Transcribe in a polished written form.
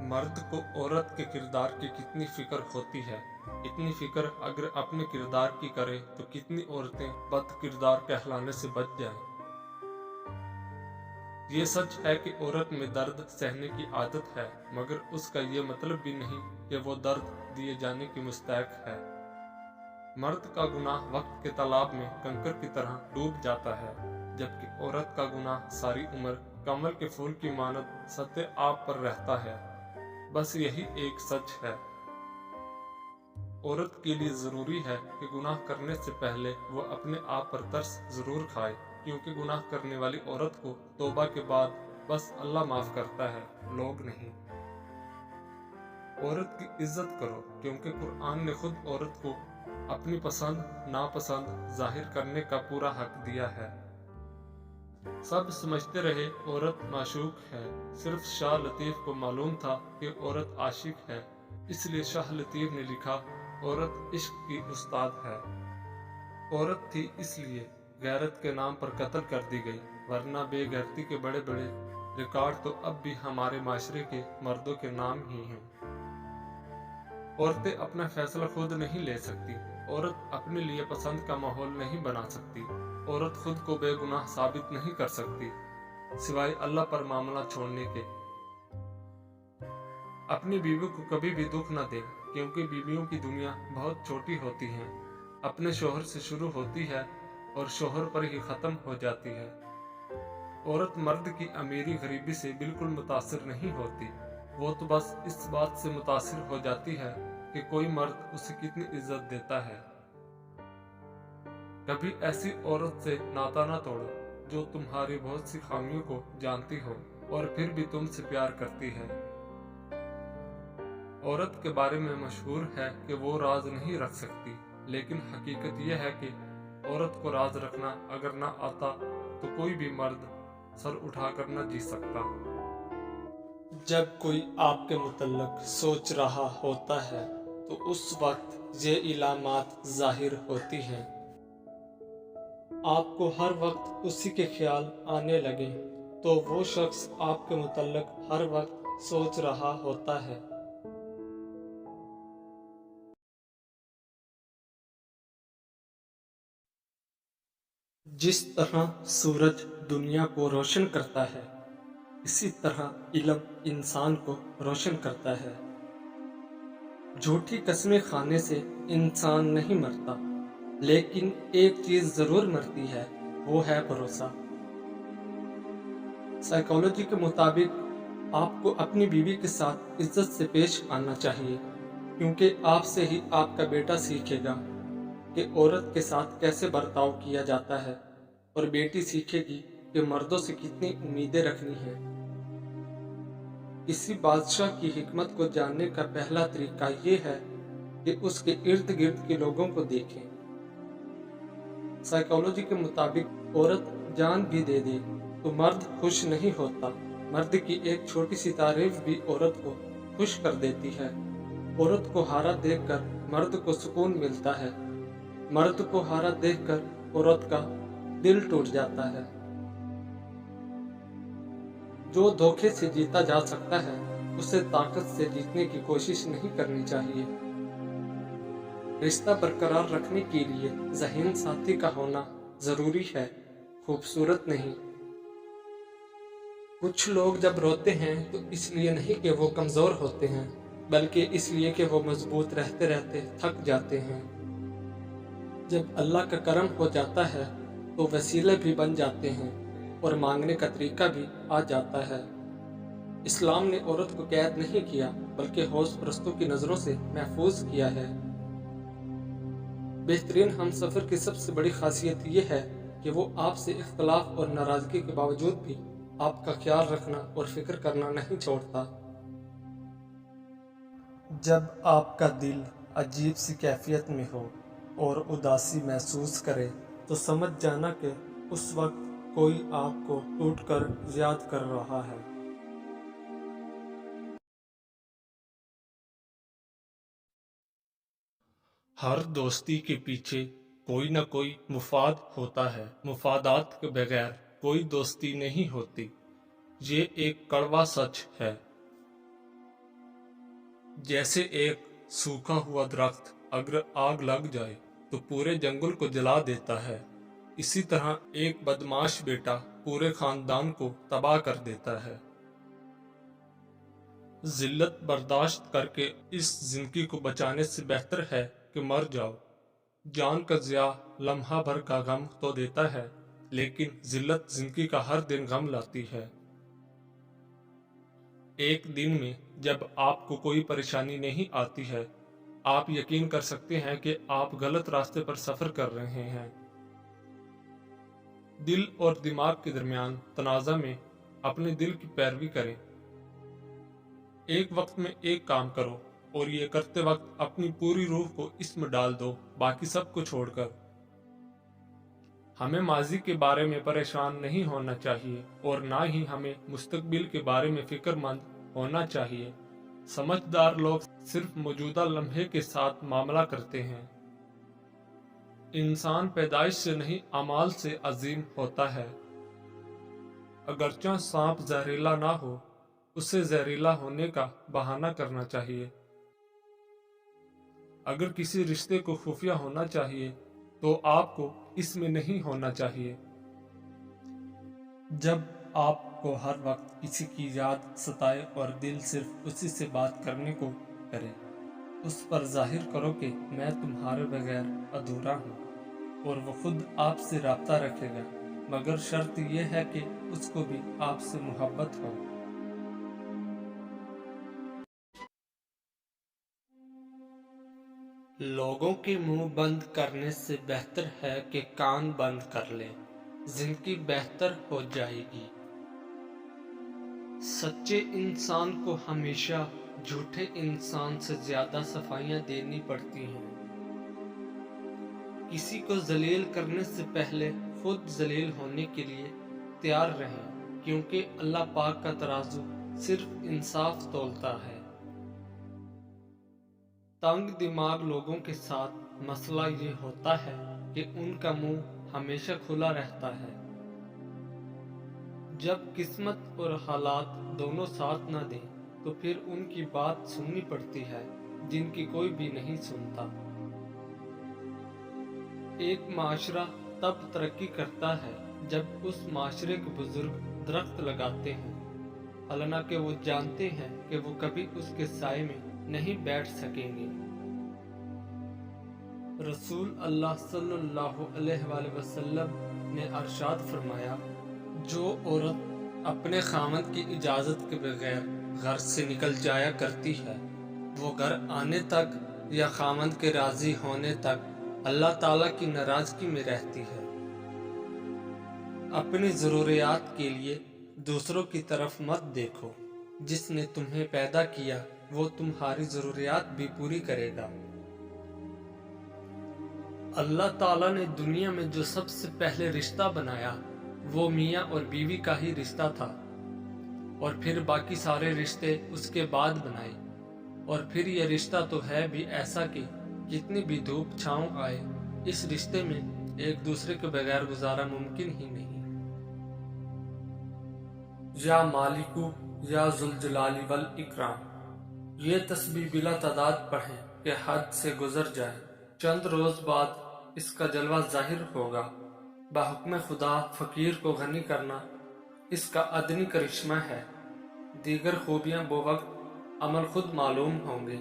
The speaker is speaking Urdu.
مرد کو عورت کے کردار کی کتنی فکر ہوتی ہے، اتنی فکر اگر اپنے کردار کی کرے تو کتنی عورتیں بد کردار کہلانے سے بچ جائیں۔ یہ سچ ہے کہ عورت میں درد سہنے کی عادت ہے، مگر اس کا یہ مطلب بھی نہیں کہ وہ درد دیے جانے کی مستحق ہے۔ مرد کا گناہ وقت کے تالاب میں کنکر کی طرح ڈوب جاتا ہے، جبکہ عورت کا گناہ ساری عمر کمل کے پھول کی مانند سطح آب پر رہتا ہے۔ بس یہی ایک سچ ہے۔ عورت کے لیے ضروری ہے کہ گناہ کرنے سے پہلے وہ اپنے آپ پر ترس ضرور کھائے، کیونکہ گناہ کرنے والی عورت کو توبہ کے بعد بس اللہ معاف کرتا ہے، لوگ نہیں۔ عورت کی عزت کرو، کیونکہ قرآن نے خود عورت کو اپنی پسند ناپسند ظاہر کرنے کا پورا حق دیا ہے۔ سب سمجھتے رہے عورت معشوق ہے، صرف شاہ لطیف کو معلوم تھا کہ عورت عاشق ہے، اس لیے شاہ لطیف نے لکھا عورت عشق کی استاد ہے۔ عورت تھی اس لیے غیرت کے نام پر قتل کر دی گئی، ورنہ بے غیرتی کے بڑے بڑے ریکارڈ تو اب بھی ہمارے معاشرے کے مردوں کے نام ہی ہیں۔ عورتیں اپنا فیصلہ خود نہیں لے سکتی، عورت اپنے لیے پسند کا ماحول نہیں بنا سکتی، عورت خود کو بے گناہ ثابت نہیں کر سکتی، سوائے اللہ پر معاملہ چھوڑنے کے۔ اپنی بیوی کو کبھی بھی دکھ نہ دیں، کیونکہ بیویوں کی دنیا بہت چھوٹی ہوتی ہے، اپنے شوہر سے شروع ہوتی ہے اور شوہر پر ہی ختم ہو جاتی ہے۔ عورت مرد کی امیری غریبی سے بالکل متاثر نہیں ہوتی، وہ تو بس اس بات سے متاثر ہو جاتی ہے کہ کوئی مرد اسے کتنی عزت دیتا ہے۔ کبھی ایسی عورت سے ناتا نہ توڑو جو تمہاری بہت سی خامیوں کو جانتی ہو اور پھر بھی تم سے پیار کرتی ہے۔ عورت کے بارے میں مشہور ہے کہ وہ راز نہیں رکھ سکتی، لیکن حقیقت یہ ہے کہ عورت کو راز رکھنا اگر نہ آتا تو کوئی بھی مرد سر اٹھا کر نہ جی سکتا۔ جب کوئی آپ کے متعلق سوچ رہا ہوتا ہے تو اس وقت یہ علامات ظاہر ہوتی ہیں۔ آپ کو ہر وقت اسی کے خیال آنے لگے تو وہ شخص آپ کے متعلق ہر وقت سوچ رہا ہوتا ہے۔ جس طرح سورج دنیا کو روشن کرتا ہے، اسی طرح علم انسان کو روشن کرتا ہے۔ جھوٹی قسمیں کھانے سے انسان نہیں مرتا، لیکن ایک چیز ضرور مرتی ہے، وہ ہے بھروسہ۔ سائیکالوجی کے مطابق آپ کو اپنی بیوی کے ساتھ عزت سے پیش آنا چاہیے، کیونکہ آپ سے ہی آپ کا بیٹا سیکھے گا کہ عورت کے ساتھ کیسے برتاؤ کیا جاتا ہے، اور بیٹی سیکھے گی کہ مردوں سے کتنی امیدیں رکھنی ہیں۔ کسی بادشاہ کی حکمت کو جاننے کا پہلا طریقہ یہ ہے کہ اس کے ارد گرد کے لوگوں کو دیکھیں۔ سائیکالوجی کے مطابق عورت جان بھی دے دے تو مرد خوش نہیں ہوتا، مرد کی ایک چھوٹی سی تعریف بھی عورت کو خوش کر دیتی ہے۔ عورت کو ہارا دیکھ کر مرد کو سکون ملتا ہے، مرد کو ہارا دیکھ کر عورت کا دل ٹوٹ جاتا ہے۔ جو دھوکے سے جیتا جا سکتا ہے اسے طاقت سے جیتنے کی کوشش نہیں کرنی چاہیے۔ رشتہ برقرار رکھنے کے لیے ذہین ساتھی کا ہونا ضروری ہے، خوبصورت نہیں۔ کچھ لوگ جب روتے ہیں تو اس لیے نہیں کہ وہ کمزور ہوتے ہیں، بلکہ اس لیے کہ وہ مضبوط رہتے رہتے تھک جاتے ہیں۔ جب اللہ کا کرم ہو جاتا ہے تو وسیلے بھی بن جاتے ہیں اور مانگنے کا طریقہ بھی آ جاتا ہے۔ اسلام نے عورت کو قید نہیں کیا، بلکہ حوض پرستوں کی نظروں سے محفوظ کیا ہے۔ بہترین ہم سفر کی سب سے بڑی خاصیت یہ ہے کہ وہ آپ سے اختلاف اور ناراضگی کے باوجود بھی آپ کا خیال رکھنا اور فکر کرنا نہیں چھوڑتا۔ جب آپ کا دل عجیب سی کیفیت میں ہو اور اداسی محسوس کرے تو سمجھ جانا کہ اس وقت کوئی آپ کو ٹوٹ کر یاد کر رہا ہے۔ ہر دوستی کے پیچھے کوئی نہ کوئی مفاد ہوتا ہے، مفادات کے بغیر کوئی دوستی نہیں ہوتی، یہ ایک کڑوا سچ ہے۔ جیسے ایک سوکھا ہوا درخت اگر آگ لگ جائے تو پورے جنگل کو جلا دیتا ہے، اسی طرح ایک بدمعاش بیٹا پورے خاندان کو تباہ کر دیتا ہے۔ ذلت برداشت کر کے اس زندگی کو بچانے سے بہتر ہے کہ مر جاؤ۔ جان کا ضیاع لمحہ بھر کا غم تو دیتا ہے، لیکن ذلت زندگی کا ہر دن غم لاتی ہے۔ ایک دن میں جب آپ کو کوئی پریشانی نہیں آتی ہے، آپ یقین کر سکتے ہیں کہ آپ غلط راستے پر سفر کر رہے ہیں۔ دل اور دماغ کے درمیان تنازع میں اپنے دل کی پیروی کریں۔ ایک وقت میں ایک کام کرو اور یہ کرتے وقت اپنی پوری روح کو اس میں ڈال دو، باقی سب کو چھوڑ کر۔ ہمیں ماضی کے بارے میں پریشان نہیں ہونا چاہیے اور نہ ہی ہمیں مستقبل کے بارے میں فکر مند ہونا چاہیے۔ سمجھدار لوگ صرف موجودہ لمحے کے ساتھ معاملہ کرتے ہیں۔ انسان پیدائش سے نہیں اعمال سے عظیم ہوتا ہے۔ اگرچہ سانپ زہریلا نہ ہو، اسے زہریلا ہونے کا بہانہ کرنا چاہیے۔ اگر کسی رشتے کو خفیہ ہونا چاہیے تو آپ کو اس میں نہیں ہونا چاہیے۔ جب آپ کو ہر وقت کسی کی یاد ستائے اور دل صرف اسی سے بات کرنے کو کرے، اس پر ظاہر کرو کہ میں تمہارے بغیر ادھورا ہوں، اور وہ خود آپ سے رابطہ رکھے گا، مگر شرط یہ ہے کہ اس کو بھی آپ سے محبت ہو۔ لوگوں کے منہ بند کرنے سے بہتر ہے کہ کان بند کر لیں، زندگی بہتر ہو جائے گی۔ سچے انسان کو ہمیشہ جھوٹے انسان سے زیادہ صفائیاں دینی پڑتی ہیں۔ کسی کو ذلیل کرنے سے پہلے خود ذلیل ہونے کے لیے تیار رہیں، کیونکہ اللہ پاک کا ترازو صرف انصاف تولتا ہے۔ تنگ دماغ لوگوں کے ساتھ مسئلہ یہ ہوتا ہے کہ ان کا منہ ہمیشہ کھلا رہتا ہے۔ جب قسمت اور حالات دونوں ساتھ نہ دیں تو پھر ان کی بات سننی پڑتی ہے جن کی کوئی بھی نہیں سنتا۔ ایک معاشرہ تب ترقی کرتا ہے جب اس معاشرے کے بزرگ درخت لگاتے ہیں، حالانکہ وہ جانتے ہیں کہ وہ کبھی اس کے سائے میں نہیں بیٹھ سکیں گے۔ رسول اللہ صلی اللہ علیہ وآلہ وسلم نے ارشاد فرمایا، جو عورت اپنے خاوند کی اجازت کے بغیر گھر سے نکل جایا کرتی ہے، وہ گھر آنے تک یا خاوند کے راضی ہونے تک اللہ تعالیٰ کی ناراضگی میں رہتی ہے۔ اپنی ضروریات کے لیے دوسروں کی طرف مت دیکھو، جس نے تمہیں پیدا کیا وہ تمہاری ضروریات بھی پوری کرے گا۔ اللہ تعالیٰ نے دنیا میں جو سب سے پہلے رشتہ بنایا وہ میاں اور بیوی کا ہی رشتہ تھا، اور پھر باقی سارے رشتے اس کے بعد بنائے، اور پھر یہ رشتہ تو ہے بھی ایسا کہ جتنی بھی دھوپ چھاؤں آئے اس رشتے میں ایک دوسرے کے بغیر گزارا ممکن ہی نہیں۔ یا مالکو یا ذوالجلال والاکرام، یہ تسبیح بلا تعداد پڑھیں کہ حد سے گزر جائے، چند روز بعد اس کا جلوہ ظاہر ہوگا۔ بحکم خدا فقیر کو غنی کرنا اس کا ادنی کرشمہ ہے، دیگر خوبیاں وہ وقت عمل خود معلوم ہوں گے۔